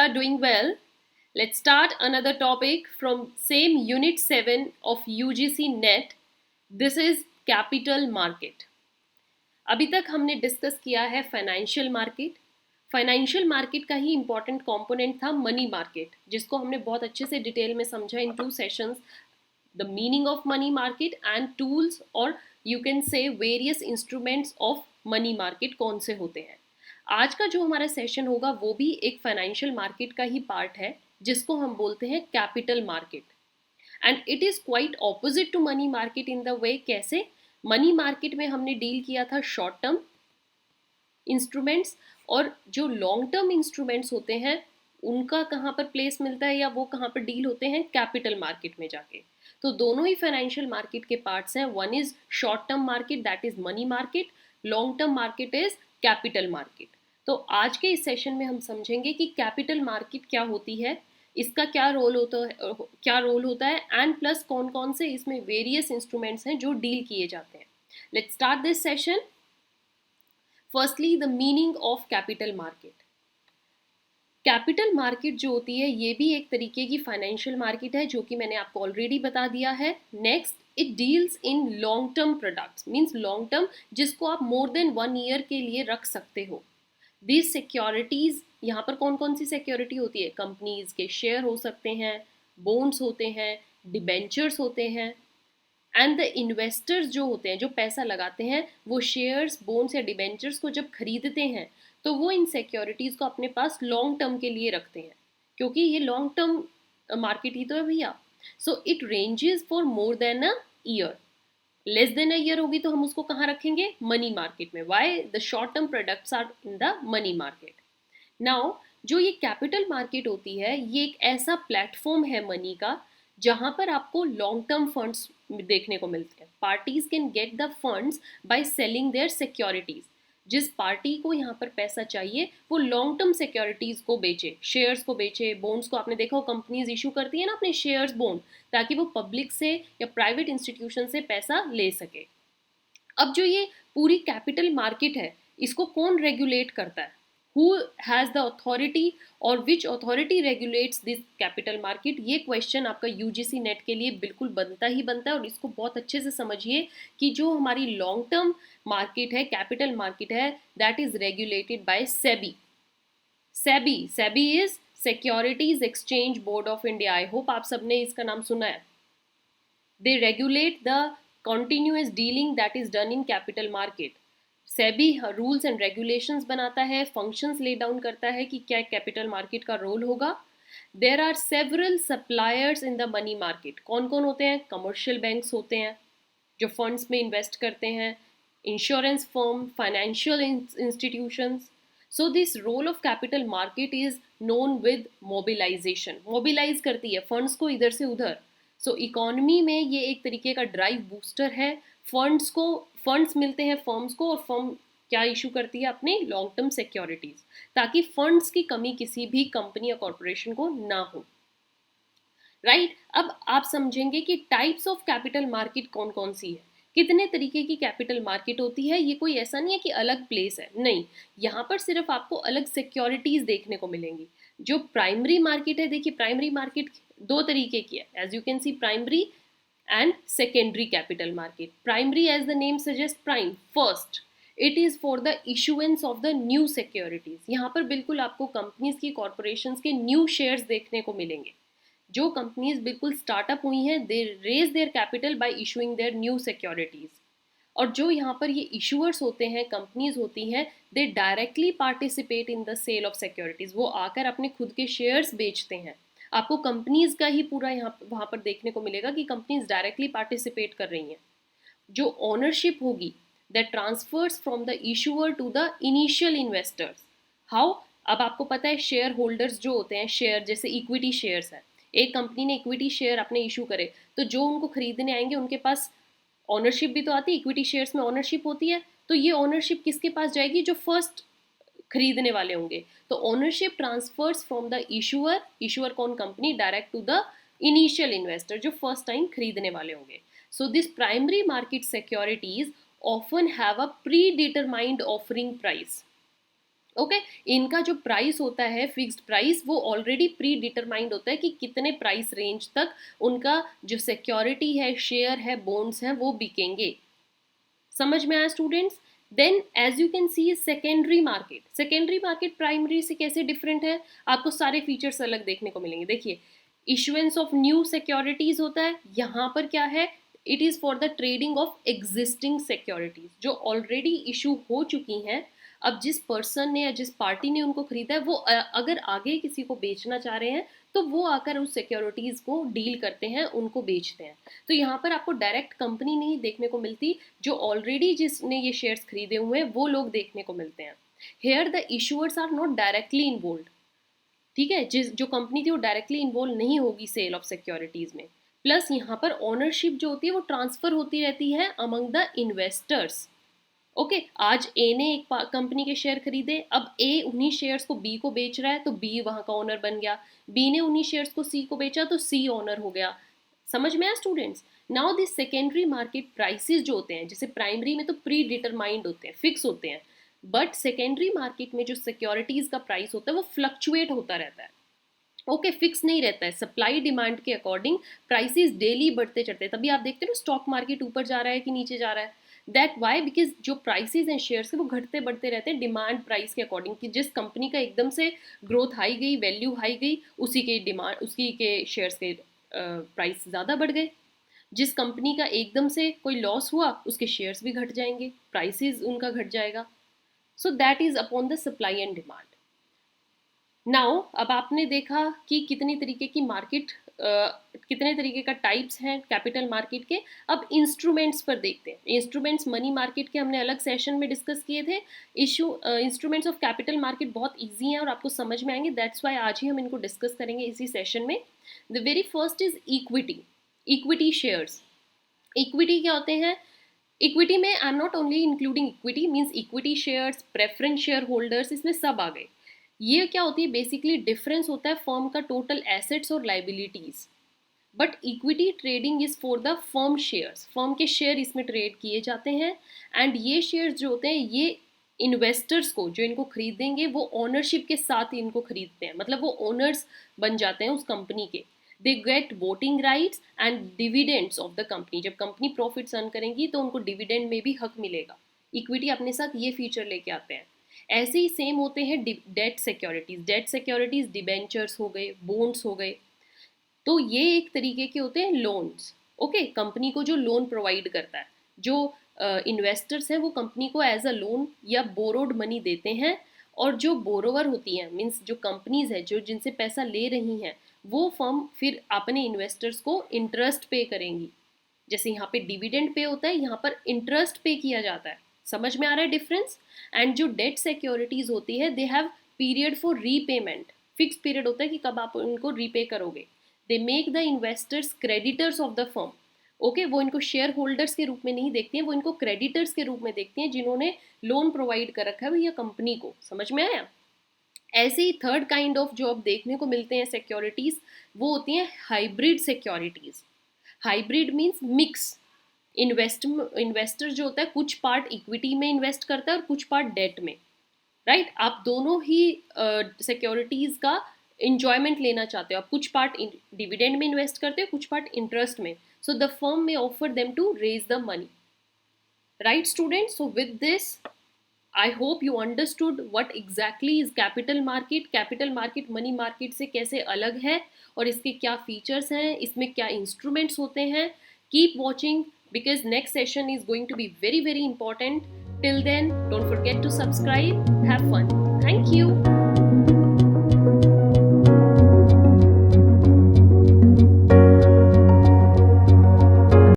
are doing well. Let's start another topic from same unit 7 of UGC NET. This is capital market. अभी तक हमने discuss किया है financial market. Financial market का ही important component था मनी मार्केट, जिसको हमने बहुत अच्छे से डिटेल में समझा in 2 sessions. The meaning of money market and tools, और you can say various instruments of money market कौन से होते हैं. आज का जो हमारा सेशन होगा वो भी एक फाइनेंशियल मार्केट का ही पार्ट है, जिसको हम बोलते हैं capital market. And it is quite opposite to money market in the way. कैसे? मनी मार्केट में हमने डील किया था शॉर्ट टर्म इंस्ट्रूमेंट्स, और जो लॉन्ग टर्म इंस्ट्रूमेंट्स होते हैं उनका कहाँ पर प्लेस मिलता है या वो कहाँ पर डील होते हैं? कैपिटल मार्केट में जाके. तो दोनों ही फाइनेंशियल मार्केट के पार्ट्स हैं. One is short term market, that is money market. Long term market is capital market. तो आज के इस सेशन में हम समझेंगे कि कैपिटल मार्केट क्या होती है, इसका क्या रोल होता है एंड प्लस कौन कौन से इसमें वेरियस इंस्ट्रूमेंट्स हैं जो डील किए जाते हैं. Let's start this session. Firstly the meaning of capital market. Capital market जो होती है ये भी एक तरीके की फाइनेंशियल मार्केट है, जो कि मैंने आपको ऑलरेडी बता दिया है. Next, it deals in long term products, means long term जिसको आप मोर देन 1 ईयर के लिए रख सकते हो. दीज सिक्योरिटीज, यहाँ पर कौन कौन सी सिक्योरिटी होती है? कंपनीज के शेयर हो सकते हैं, बॉन्ड्स होते हैं, डिबेंचर्स होते हैं. एंड द इन्वेस्टर्स जो होते हैं, जो पैसा लगाते हैं, वो शेयर्स, बॉन्ड्स या डिबेंचर्स को जब खरीदते हैं तो वो इन सिक्योरिटीज़ को अपने पास लॉन्ग टर्म के लिए रखते हैं, क्योंकि ये लॉन्ग टर्म मार्केट ही तो है भैया. So it ranges for more than a year. Less than a year होगी तो हम उसको कहाँ रखेंगे? मनी मार्केट में. Why? The short term products are in the money market. Now जो ये कैपिटल मार्केट होती है ये एक ऐसा प्लेटफॉर्म है मनी का जहाँ पर आपको लॉन्ग टर्म फंड्स देखने को मिलते हैं. Parties can get the funds by selling their securities. जिस पार्टी को यहाँ पर पैसा चाहिए वो लॉन्ग टर्म सिक्योरिटीज को बेचे, शेयर्स को बेचे, बॉन्ड्स को. आपने देखा हो कंपनीज इशू करती है ना अपने शेयर्स, बॉन्ड, ताकि वो पब्लिक से या प्राइवेट इंस्टीट्यूशन से पैसा ले सके. अब जो ये पूरी कैपिटल मार्केट है इसको कौन रेगुलेट करता है? Who has the authority or which authority regulates this capital market? ये क्वेश्चन आपका यूजीसी नेट के लिए बिल्कुल बनता ही बनता है, और इसको बहुत अच्छे से समझिए कि जो हमारी लॉन्ग टर्म मार्केट है, कैपिटल मार्केट है, that is regulated by SEBI. SEBI is securities exchange board of India. I hope आप सबने इसका नाम सुना है. They regulate the continuous dealing that is done in capital market. SEBI rules and regulations बनाता है, फंक्शंस ले डाउन करता है कि क्या कैपिटल मार्केट का रोल होगा. There are several suppliers in the money market. कौन कौन होते हैं? कमर्शियल बैंक्स होते हैं जो फंड्स में इन्वेस्ट करते हैं, insurance firm, financial institutions. So this role of capital market is known with mobilisation. Mobilise करती है फंड्स को इधर से उधर. सो इकोनॉमी में ये एक तरीके का ड्राइव बूस्टर है. फंड्स मिलते हैं फर्म्स को, और फर्म क्या इशू करती है? अपनी लॉन्ग टर्म सिक्योरिटीज, ताकि फंड्स की कमी किसी भी कंपनी या कॉरपोरेशन को ना हो. राइट? अब आप समझेंगे कि टाइप्स ऑफ कैपिटल मार्केट कौन कौन सी है, कितने तरीके की कैपिटल मार्केट होती है. ये कोई ऐसा नहीं है कि अलग प्लेस है, नहीं. यहाँ पर सिर्फ आपको अलग सिक्योरिटीज देखने को मिलेंगी. जो प्राइमरी मार्केट है, देखिए प्राइमरी मार्केट 2 तरीके की है. As you can see, primary and secondary capital market. Primary, as the name suggests, prime, first, it is for the issuance of the new securities. यहाँ पर बिल्कुल आपको कंपनीज की, कॉरपोरेशंस के न्यू शेयर्स देखने को मिलेंगे. जो कंपनीज बिल्कुल स्टार्टअप हुई हैं, they raise their capital by issuing their new securities. और जो यहाँ पर ये इशूअर्स होते हैं, कंपनीज होती हैं, they directly participate in the sale of securities. वो आकर अपने खुद के शेयर्स बेचते हैं. आपको कंपनीज का ही पूरा वहाँ पर देखने को मिलेगा कि कंपनीज डायरेक्टली पार्टिसिपेट कर रही हैं. जो ओनरशिप होगी that transfers from the issuer to the initial investors. How? अब आपको पता है शेयर होल्डर्स जो होते हैं, शेयर जैसे इक्विटी शेयर्स है, एक कंपनी ने इक्विटी शेयर अपने इशू करे तो जो उनको खरीदने आएंगे उनके पास ओनरशिप भी तो आती है. इक्विटी शेयर्स में ओनरशिप होती है, तो ये ओनरशिप किसके पास जाएगी? जो फर्स्ट खरीदने वाले होंगे. तो ownership transfers from the issuer कौन? Company, direct to the initial investor जो फर्स्ट टाइम खरीदने वाले होंगे. So this primary market securities often have a predetermined offering price. Okay इनका जो प्राइस होता है फिक्स्ड प्राइस वो ऑलरेडी प्री डिटरमाइंड होता है कि कितने प्राइस रेंज तक उनका जो सिक्योरिटी है, शेयर है, बॉन्ड्स हैं वो बिकेंगे। समझ में आया students? Then as you can see secondary market primary से कैसे डिफरेंट है, आपको सारे फीचर्स अलग देखने को मिलेंगे। देखिए इशुएंस ऑफ न्यू सिक्योरिटीज होता है, यहाँ पर क्या है, it is for the trading of existing securities जो ऑलरेडी इशू हो चुकी हैं। अब जिस पर्सन ने या जिस पार्टी ने उनको खरीदा है वो अगर आगे किसी को बेचना चाह रहे हैं तो वो आकर उस सिक्योरिटीज को डील करते हैं, उनको बेचते हैं। तो यहाँ पर आपको डायरेक्ट कंपनी नहीं देखने को मिलती, जो ऑलरेडी जिसने ये शेयर्स खरीदे हुए हैं वो लोग देखने को मिलते हैं। Here the issuers are not directly involve, ठीक है, जिस जो कंपनी थी वो डायरेक्टली इन्वॉल्व नहीं होगी सेल ऑफ सिक्योरिटीज में। प्लस यहाँ पर ओनरशिप जो होती है वो ट्रांसफर होती रहती है अमंग द इन्वेस्टर्स। ओके आज ए ने एक कंपनी के शेयर खरीदे, अब ए उन्हीं शेयर्स को बी को बेच रहा है तो बी वहां का ओनर बन गया, बी ने उन्हीं शेयर्स को सी को बेचा तो सी ओनर हो गया। समझ में आया students? Now this secondary market prices जो होते हैं, जैसे प्राइमरी में तो प्री डिटरमाइंड होते हैं, फिक्स होते हैं, बट सेकेंडरी मार्केट में जो सिक्योरिटीज का प्राइस होता है वो फ्लक्चुएट होता रहता है। ओके फिक्स नहीं रहता है, सप्लाई डिमांड के अकॉर्डिंग प्राइसेस डेली बढ़ते चढ़ते हैं। तभी आप देखते हो स्टॉक मार्केट ऊपर जा रहा है कि नीचे जा रहा है, दैट वाई बिकॉज जो प्राइसेस हैं शेयर्स के वो घटते बढ़ते रहते हैं डिमांड प्राइस के अकॉर्डिंग, कि जिस कंपनी का एकदम से ग्रोथ हाई गई, वैल्यू हाई गई, उसी के डिमांड उसी के शेयर्स के प्राइस ज़्यादा बढ़ गए। जिस कंपनी का एकदम से कोई लॉस हुआ उसके शेयर्स भी घट जाएंगे, प्राइसेस उनका घट जाएगा। So that is upon the supply and demand. Now अब आपने देखा कि कितनी तरीके की मार्केट कितने तरीके का टाइप्स हैं कैपिटल मार्केट के। अब इंस्ट्रूमेंट्स पर देखते हैं। इंस्ट्रूमेंट्स मनी मार्केट के हमने अलग सेशन में डिस्कस किए थे। इंस्ट्रूमेंट्स ऑफ कैपिटल मार्केट बहुत इजी हैं और आपको समझ में आएंगे, दैट्स वाई आज ही हम इनको डिस्कस करेंगे इसी सेशन में। The very first is equity shares. Equity क्या होते हैं? इक्विटी में I am not only including equity, means equity shares, preference share holders, इसमें सब आ गए। ये क्या होती है? बेसिकली डिफरेंस होता है फर्म का टोटल एसेट्स और liabilities. But equity trading is for the firm shares, firm के शेयर इसमें ट्रेड किए जाते हैं। एंड ये शेयर्स जो होते हैं ये इन्वेस्टर्स को जो इनको खरीदेंगे वो ओनरशिप के साथ इनको खरीदते हैं, मतलब वो ओनर्स बन जाते हैं उस कंपनी के। They get voting rights and dividends of the company. जब कंपनी प्रॉफिट्स अर्न करेंगी तो उनको डिविडेंड में भी हक मिलेगा। इक्विटी अपने साथ ये फीचर लेके आते हैं। ऐसे ही सेम होते हैं डेट सिक्योरिटीज डिबेंचर्स हो गए, बॉन्ड्स हो गए। तो ये एक तरीके के होते हैं लोन्स। ओके कंपनी को जो लोन प्रोवाइड करता है, जो इन्वेस्टर्स हैं वो कंपनी को एज अ लोन या बोरोड मनी देते हैं, और जो बोरोवर होती हैं मीन्स जो कंपनीज है जो जिनसे पैसा ले रही हैं वो फर्म फिर अपने इन्वेस्टर्स को इंटरेस्ट पे करेंगी। जैसे यहाँ पे डिविडेंड पे होता है, यहाँ पर इंटरेस्ट पे किया जाता है। समझ में आ रहा है डिफरेंस? एंड जो डेट सिक्योरिटीज होती है they have period for repayment, fix period होता है कि कब आप उनको रीपे करोगे। They make the investors creditors of the firm. Okay वो इनको शेयर होल्डर्स के रूप में नहीं देखते हैं, वो इनको क्रेडिटर्स के रूप में देखते हैं जिन्होंने लोन प्रोवाइड कर रखा है भैया कंपनी को। समझ में आया? ऐसे ही थर्ड काइंड ऑफ जो अब देखने को मिलते हैं सिक्योरिटीज वो होती हैं hybrid securities. Hybrid means mix. Investor जो होता है कुछ पार्ट इक्विटी में इन्वेस्ट करता है और कुछ पार्ट डेट में, राइट आप दोनों ही सिक्योरिटीज का इंजॉयमेंट लेना चाहते हो। आप कुछ पार्ट डिविडेंड में इन्वेस्ट करते हो, कुछ पार्ट इंटरेस्ट में। So the firm may offer them to raise the money, right student? So with this I hope you understood what exactly is capital market. Capital market money market से कैसे अलग है और इसके क्या फीचर्स हैं, इसमें क्या इंस्ट्रूमेंट्स होते हैं। Keep watching because next session is going to be very important. Till then, don't forget to subscribe. Have fun. Thank you.